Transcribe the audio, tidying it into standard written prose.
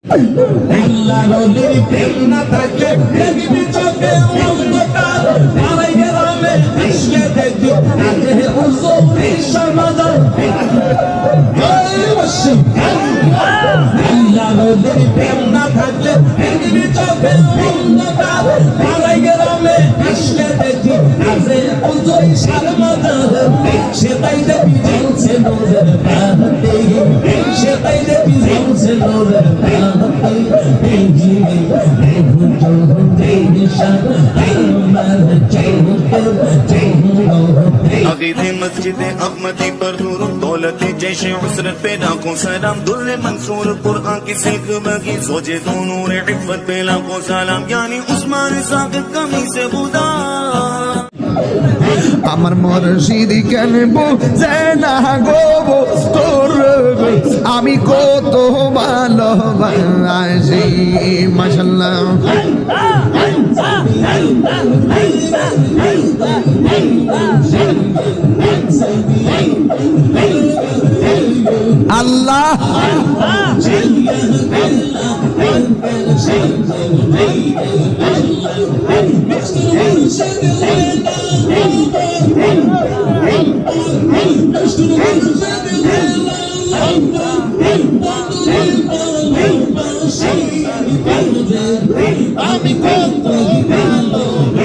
আল্লাহ নবীর প্রেম না থাকলে দেখবি চোখে অন্ধকার পাড়াই গ্রামে আসলে দেখবি আজে হুজুর সমাদান আল্লাহ নবীর প্রেম না থাকলে দেখবি চোখে অন্ধকার পাড়াই গ্রামে আসলে দেখবি আজে হুজুর সমাদান সেটাই দেখবি জ্বলছে নূরের বাতি সেটাই দেখবি জ্বলছে নূরের अकीदे मस्जिद अहमदी पर दूर दौलत जैसे उसरत पे लाखों सलाम दुल्ले मंसूर कुरान की सिल्क बगी सोचे तो नूर इफ़्फ़त पे लाखों सलाम यानी उस्मान साकिब कमी से खुदा আমার মুর্শিদ কেন বুঝে না গো তোর আমি কত ভালোবাসি মাশাআল্লাহ আল্লাহ আমি কত ভালোবাসি